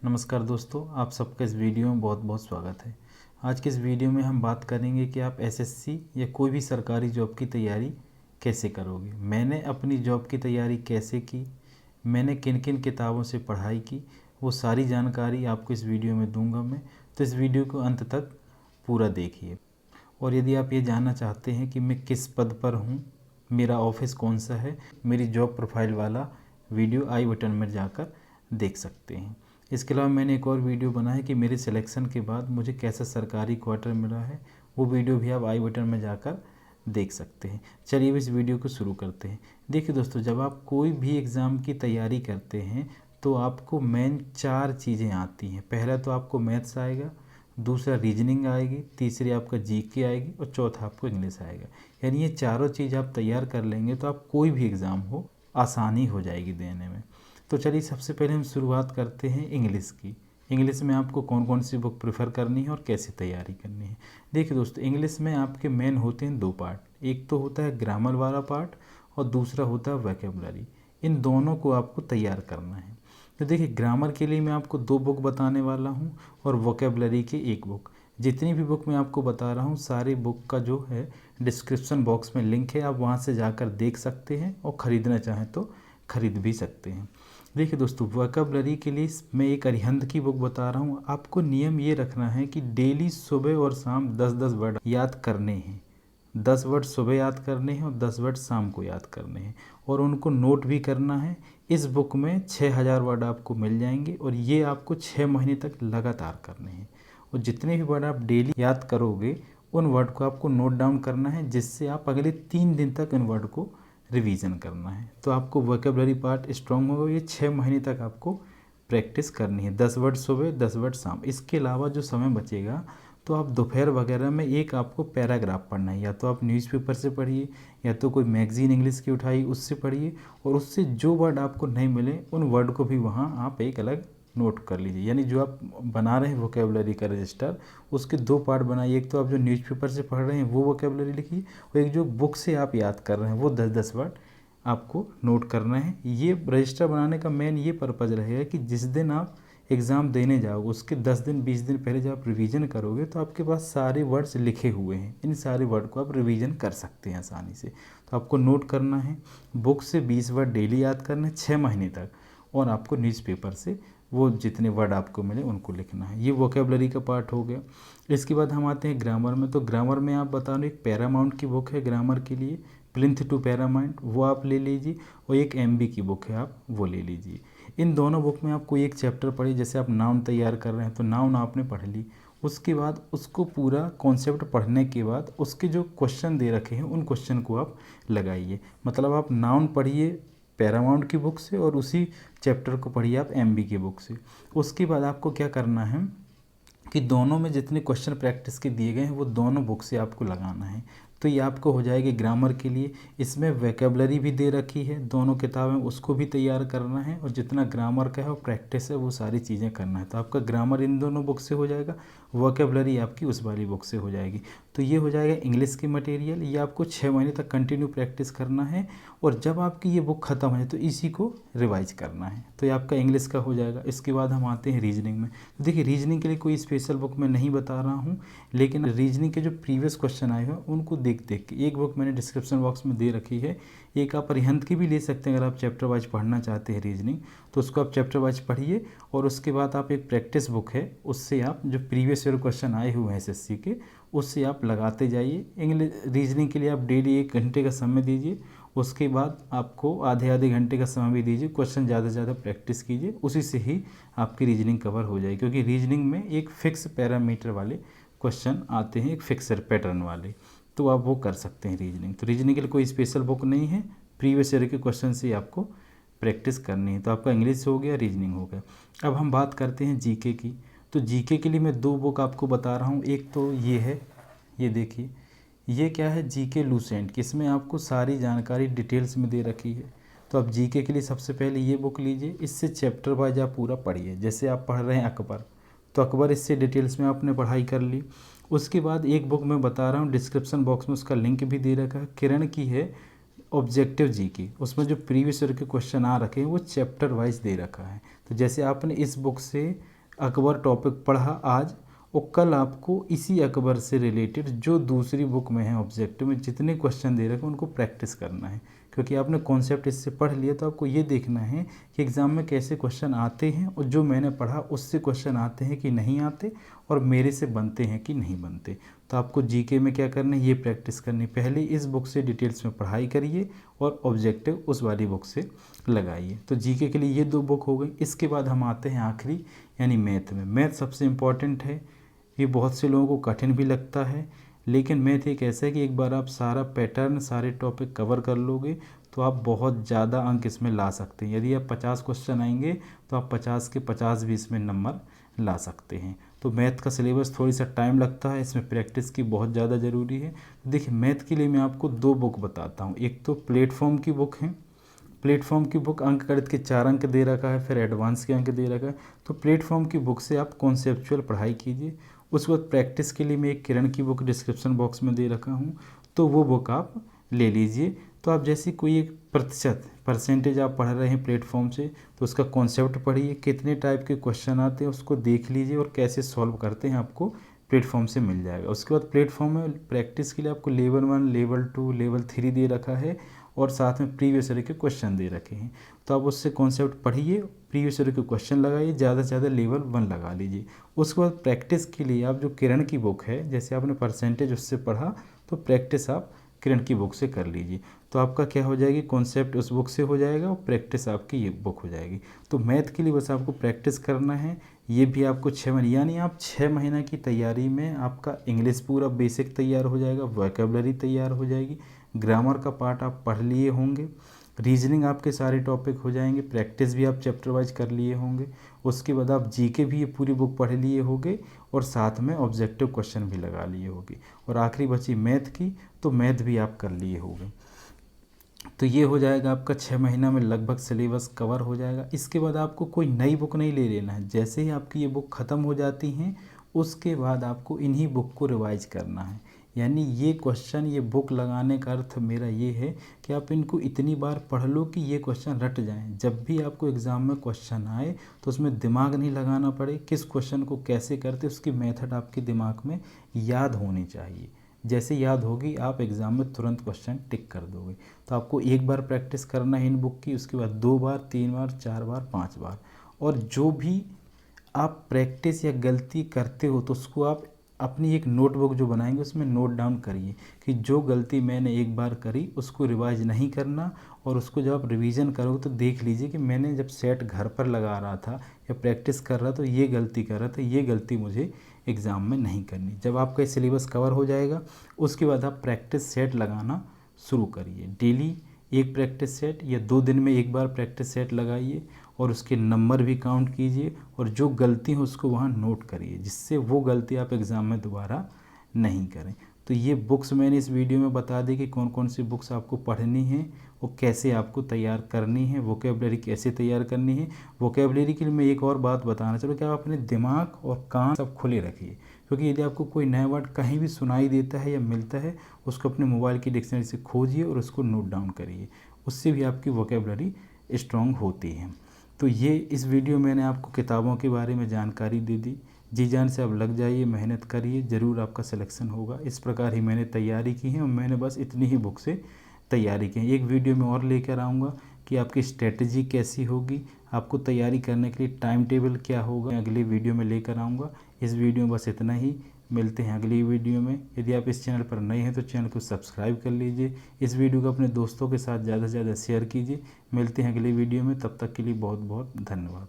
नमस्कार दोस्तों, आप सबका इस वीडियो में बहुत बहुत स्वागत है। आज के इस वीडियो में हम बात करेंगे कि आप एसएससी या कोई भी सरकारी जॉब की तैयारी कैसे करोगे। मैंने अपनी जॉब की तैयारी कैसे की, मैंने किन किन किताबों से पढ़ाई की, वो सारी जानकारी आपको इस वीडियो में दूंगा मैं। तो इस वीडियो को अंत तक पूरा देखिए। और यदि आप ये जानना चाहते हैं कि मैं किस पद पर हूँ, मेरा ऑफिस कौन सा है, मेरी जॉब प्रोफाइल वाला वीडियो आई बटन में जाकर देख सकते हैं। इसके अलावा मैंने एक और वीडियो बना है कि मेरे सिलेक्शन के बाद मुझे कैसा सरकारी क्वार्टर मिला है, वो वीडियो भी आप आई बटन में जाकर देख सकते हैं। चलिए इस वीडियो को शुरू करते हैं। देखिए दोस्तों, जब आप कोई भी एग्ज़ाम की तैयारी करते हैं तो आपको मेन 4 चीज़ें आती हैं। पहला तो आपको मैथ्स आएगा, दूसरा रीजनिंग आएगी, तीसरी आपका जीके आएगी और चौथा आपको इंग्लिश आएगा। यानी ये चारों चीज़ आप तैयार कर लेंगे तो आप कोई भी एग्ज़ाम हो आसानी हो जाएगी देने में। तो चलिए सबसे पहले हम शुरुआत करते हैं इंग्लिश की। इंग्लिश में आपको कौन कौन सी बुक प्रेफर करनी है और कैसे तैयारी करनी है। देखिए दोस्तों, इंग्लिश में आपके मेन होते हैं 2 पार्ट। एक तो होता है ग्रामर वाला पार्ट और दूसरा होता है वोकैबुलरी। इन दोनों को आपको तैयार करना है। तो देखिए, ग्रामर के लिए मैं आपको 2 बुक बताने वाला हूँ और वोकैबुलरी की 1 बुक। जितनी भी बुक मैं आपको बता रहा हूँ, सारी बुक का जो है डिस्क्रिप्शन बॉक्स में लिंक है, आप वहाँ से जाकर देख सकते हैं और ख़रीदना चाहें तो ख़रीद भी सकते हैं। देखिए दोस्तों, वोकैबुलरी के लिए मैं एक अरिहंत की बुक बता रहा हूँ। आपको नियम ये रखना है कि डेली सुबह और शाम 10-10 वर्ड याद करने हैं। 10 वर्ड सुबह याद करने हैं और 10 वर्ड शाम को याद करने हैं और उनको नोट भी करना है। इस बुक में 6000 वर्ड आपको मिल जाएंगे और ये आपको 6 महीने तक लगातार करने हैं। और जितने भी वर्ड आप डेली याद करोगे, उन वर्ड को आपको नोट डाउन करना है, जिससे आप अगले 3 दिन तक इन वर्ड को रिवीजन करना है। तो आपको वोकैबुलरी पार्ट स्ट्रांग होगा। ये 6 महीने तक आपको प्रैक्टिस करनी है। 10 वर्ड सुबह, 10 वर्ड शाम। इसके अलावा जो समय बचेगा तो आप दोपहर वगैरह में एक आपको पैराग्राफ पढ़ना है। या तो आप न्यूज़पेपर से पढ़िए या तो कोई मैगज़ीन इंग्लिश की उठाई उससे पढ़िए, और उससे जो वर्ड आपको नहीं मिले उन वर्ड को भी वहाँ आप एक अलग नोट कर लीजिए। यानी जो आप बना रहे हैं वोकैबुलरी का रजिस्टर, उसके 2 पार्ट बनाइए। एक तो आप जो न्यूज़पेपर से पढ़ रहे हैं वो वोकैबुलरी लिखिए, और एक जो बुक से आप याद कर रहे हैं वो 10-10 वर्ड आपको नोट करना है। ये रजिस्टर बनाने का मेन ये पर्पज़ रहेगा कि जिस दिन आप एग्ज़ाम देने जाओगे उसके 10 दिन 20 दिन पहले जब आप रिवीजन करोगे तो आपके पास सारे वर्ड्स लिखे हुए हैं। इन सारे वर्ड को आप रिवीजन कर सकते हैं आसानी से। तो आपको नोट करना है, बुक से 20 वर्ड डेली याद करना है 6 महीने तक, और आपको न्यूज़पेपर से वो जितने वर्ड आपको मिले उनको लिखना है। ये वोकैबुलरी का पार्ट हो गया। इसके बाद हम आते हैं ग्रामर में। तो ग्रामर में आप बता रहे एक पैरामाउंट की बुक है ग्रामर के लिए, प्लिंथ टू पैरामाउंट, वो आप ले लीजिए, और एक एमबी की बुक है आप वो ले लीजिए। इन दोनों बुक में आप कोई एक चैप्टर पढ़िए। जैसे आप नाउन तैयार कर रहे हैं तो नाउन आपने पढ़ ली, उसके बाद उसको पूरा कॉन्सेप्ट पढ़ने के बाद उसके जो क्वेश्चन दे रखे हैं उन क्वेश्चन को आप लगाइए। मतलब आप नाउन पढ़िए पैरामाउंट की बुक से और उसी चैप्टर को पढ़िए आप एमबी की बुक से। उसके बाद आपको क्या करना है कि दोनों में जितने क्वेश्चन प्रैक्टिस के दिए गए हैं वो दोनों बुक से आपको लगाना है। तो ये आपको हो जाएगी ग्रामर के लिए। इसमें वोकैबुलरी भी दे रखी है, दोनों किताबें, उसको भी तैयार करना है, और जितना ग्रामर का है और प्रैक्टिस है वो सारी चीज़ें करना है। तो आपका ग्रामर इन दोनों बुक से हो जाएगा, वोकैबुलरी आपकी उस वाली बुक से हो जाएगी। तो ये हो जाएगा इंग्लिश की मटेरियल। ये आपको 6 महीने तक कंटिन्यू प्रैक्टिस करना है, और जब आपकी ये बुक ख़त्म है तो इसी को रिवाइज करना है। तो ये आपका इंग्लिश का हो जाएगा। इसके बाद हम आते हैं रीजनिंग में। तो देखिए, रीजनिंग के लिए कोई स्पेशल बुक मैं नहीं बता रहा हूँ, लेकिन रीजनिंग के जो प्रीवियस क्वेश्चन आए हैं उनको देख देख के एक बुक मैंने डिस्क्रिप्शन बॉक्स में दे रखी है। एक आप अरिहंत की भी ले सकते हैं अगर आप चैप्टर वाइज पढ़ना चाहते हैं रीजनिंग, तो उसको आप चैप्टर वाइज पढ़िए। और उसके बाद आप एक प्रैक्टिस बुक है, उससे आप जो प्रीवियस ईयर क्वेश्चन आए हुए हैं एसएससी के, उससे आप लगाते जाइए। इंग्लिश रीजनिंग के लिए आप डेली 1 घंटे का समय दीजिए। उसके बाद आपको आधे आधे घंटे का समय भी दीजिए। क्वेश्चन ज़्यादा से ज़्यादा प्रैक्टिस कीजिए, उसी से ही आपकी रीजनिंग कवर हो जाएगी। क्योंकि रीजनिंग में एक फिक्स पैरामीटर वाले क्वेश्चन आते हैं, एक फिक्सर पैटर्न वाले, तो आप वो कर सकते हैं रीजनिंग। तो रीजनिंग के लिए कोई स्पेशल बुक नहीं है, प्रीवियस ईयर के क्वेश्चन से आपको प्रैक्टिस करनी है। तो आपका इंग्लिश हो गया, रीजनिंग हो गया। अब हम बात करते हैं जीके की। तो जीके के लिए मैं 2 बुक आपको बता रहा हूँ। एक तो ये है, ये देखिए, ये क्या है, जीके लूसेंट की। इसमें आपको सारी जानकारी डिटेल्स में दे रखी है। तो आप जीके के लिए सबसे पहले ये बुक लीजिए। इससे चैप्टर वाइज आप पूरा पढ़िए। जैसे आप पढ़ रहे हैं अकबर, तो अकबर इससे डिटेल्स में आपने पढ़ाई कर ली। उसके बाद एक बुक मैं बता रहा हूँ, डिस्क्रिप्शन बॉक्स में उसका लिंक भी दे रखा है, किरण की है, ऑब्जेक्टिव जीके, उसमें जो प्रीवियस ईयर के क्वेश्चन आ रखे हैं वो चैप्टर वाइज दे रखा है। तो जैसे आपने इस बुक से अकबर टॉपिक पढ़ा आज, और कल आपको इसी अकबर से रिलेटेड जो दूसरी बुक में है ऑब्जेक्टिव में जितने क्वेश्चन दे रखे हैं उनको प्रैक्टिस करना है, क्योंकि आपने कॉन्सेप्ट इससे पढ़ लिया। तो आपको ये देखना है कि एग्ज़ाम में कैसे क्वेश्चन आते हैं, और जो मैंने पढ़ा उससे क्वेश्चन आते हैं कि नहीं आते, और मेरे से बनते हैं कि नहीं बनते। तो आपको जीके में क्या करना है, ये प्रैक्टिस करनी। पहले इस बुक से डिटेल्स में पढ़ाई करिए और ऑब्जेक्टिव उस वाली बुक से लगाइए। तो जीके के लिए ये 2 बुक हो गई। इसके बाद हम आते हैं आखिरी यानी मैथ में। मैथ सबसे इम्पॉर्टेंट है, ये बहुत से लोगों को कठिन भी लगता है, लेकिन मैथ एक ऐसा है कि एक बार आप सारा पैटर्न सारे टॉपिक कवर कर लोगे तो आप बहुत ज़्यादा अंक इसमें ला सकते हैं। यदि आप 50 क्वेश्चन आएंगे तो आप 50 के 50 भी इसमें नंबर ला सकते हैं। तो मैथ का सिलेबस थोड़ी सा टाइम लगता है, इसमें प्रैक्टिस की बहुत ज़्यादा ज़रूरी है। देखिए मैथ के लिए मैं आपको 2 बुक बताता हूँ। एक तो प्लेटफॉर्म की बुक है, प्लेटफॉर्म की बुक अंक गणित के 4 अंक दे रखा है, फिर एडवांस के अंक दे रखा है। तो प्लेटफॉर्म की बुक से आप कॉन्सेप्चुअल पढ़ाई कीजिए। उसके बाद प्रैक्टिस के लिए मैं एक किरण की बुक डिस्क्रिप्शन बॉक्स में दे रखा हूँ, तो वो बुक आप ले लीजिए। तो आप जैसे कोई एक परसेंटेज आप पढ़ रहे हैं प्लेटफॉर्म से, तो उसका कॉन्सेप्ट पढ़िए, कितने टाइप के क्वेश्चन आते हैं उसको देख लीजिए, और कैसे सॉल्व करते हैं आपको प्लेटफॉर्म से मिल जाएगा। उसके बाद प्लेटफॉर्म में प्रैक्टिस के लिए आपको लेवल 1, लेवल 2, लेवल 3 दे रखा है, और साथ में प्रीवियस ईयर के क्वेश्चन दे रखे हैं। तो आप उससे कॉन्सेप्ट पढ़िए, प्रीवियस ईयर के क्वेश्चन लगाइए, ज़्यादा से ज़्यादा लेवल 1 लगा लीजिए। उसके बाद प्रैक्टिस के लिए आप जो किरण की बुक है, जैसे आपने परसेंटेज उससे पढ़ा, तो प्रैक्टिस आप किरण की बुक से कर लीजिए। तो आपका क्या हो जाएगी, कॉन्सेप्ट उस बुक से हो जाएगा और प्रैक्टिस आपकी ये बुक हो जाएगी। तो मैथ के लिए बस आपको प्रैक्टिस करना है। ये भी आपको 6 महीने, यानी आप 6 महीना की तैयारी में आपका इंग्लिश पूरा बेसिक तैयार हो जाएगा, वोकैबुलरी तैयार हो जाएगी, ग्रामर का पार्ट आप पढ़ लिए होंगे, रीजनिंग आपके सारे टॉपिक हो जाएंगे, प्रैक्टिस भी आप चैप्टर वाइज कर लिए होंगे। उसके बाद आप जीके भी ये पूरी बुक पढ़ लिए होंगे, और साथ में ऑब्जेक्टिव क्वेश्चन भी लगा लिए होंगे। और आखिरी बची मैथ की, तो मैथ भी आप कर लिए होंगे। तो ये हो जाएगा आपका 6 महीना में लगभग सिलेबस कवर हो जाएगा। इसके बाद आपको कोई नई बुक नहीं ले लेना है। जैसे ही आपकी ये बुक ख़त्म हो जाती हैं, उसके बाद आपको इन्हीं बुक को रिवाइज करना है। यानी ये क्वेश्चन, ये बुक लगाने का अर्थ मेरा ये है कि आप इनको इतनी बार पढ़ लो कि ये क्वेश्चन रट जाएं। जब भी आपको एग्ज़ाम में क्वेश्चन आए तो उसमें दिमाग नहीं लगाना पड़े, किस क्वेश्चन को कैसे करते उसकी मेथड आपके दिमाग में याद होनी चाहिए। जैसे याद होगी आप एग्ज़ाम में तुरंत क्वेश्चन टिक कर दोगे। तो आपको एक बार प्रैक्टिस करना है इन बुक की, उसके बाद 2 बार, 3 बार, 4 बार, 5 बार। और जो भी आप प्रैक्टिस या गलती करते हो तो उसको आप अपनी एक नोटबुक जो बनाएंगे उसमें नोट डाउन करिए कि जो गलती मैंने एक बार करी उसको रिवाइज नहीं करना। और उसको जब आप रिवीजन करोगे तो देख लीजिए कि मैंने जब सेट घर पर लगा रहा था या प्रैक्टिस कर रहा तो ये गलती कर रहा था, ये गलती मुझे एग्ज़ाम में नहीं करनी। जब आपका सिलेबस कवर हो जाएगा उसके बाद आप प्रैक्टिस सेट लगाना शुरू करिए। डेली एक प्रैक्टिस सेट या 2 दिन में एक बार प्रैक्टिस सेट लगाइए, और उसके नंबर भी काउंट कीजिए, और जो गलती है उसको वहाँ नोट करिए, जिससे वो गलती आप एग्ज़ाम में दोबारा नहीं करें। तो ये बुक्स मैंने इस वीडियो में बता दी कि कौन कौन सी बुक्स आपको पढ़नी है और कैसे आपको तैयार करनी है, वोकैबुलरी कैसे तैयार करनी है। वोकैबुलरी के लिए मैं एक और बात बताना चाहूँ कि आप अपने दिमाग और कान सब खुले रखिए, क्योंकि यदि आपको कोई नया वर्ड कहीं भी सुनाई देता है या मिलता है, उसको अपने मोबाइल की डिक्शनरी से खोजिए और उसको नोट डाउन करिए। उससे भी आपकी वोकैबुलरी स्ट्रॉन्ग होती है। तो ये इस वीडियो में मैंने आपको किताबों के बारे में जानकारी दे दी। जी जान से आप लग जाइए, मेहनत करिए, ज़रूर आपका सिलेक्शन होगा। इस प्रकार ही मैंने तैयारी की है और मैंने बस इतनी ही बुक से तैयारी की है। एक वीडियो में और लेकर आऊँगा कि आपकी स्ट्रेटजी कैसी होगी, आपको तैयारी करने के लिए टाइम टेबल क्या होगा, अगली वीडियो में लेकर आऊँगा। इस वीडियो में बस इतना ही, मिलते हैं अगली वीडियो में। यदि आप इस चैनल पर नए हैं तो चैनल को सब्सक्राइब कर लीजिए, इस वीडियो को अपने दोस्तों के साथ ज़्यादा से ज़्यादा शेयर कीजिए। मिलते हैं अगली वीडियो में, तब तक के लिए बहुत बहुत धन्यवाद।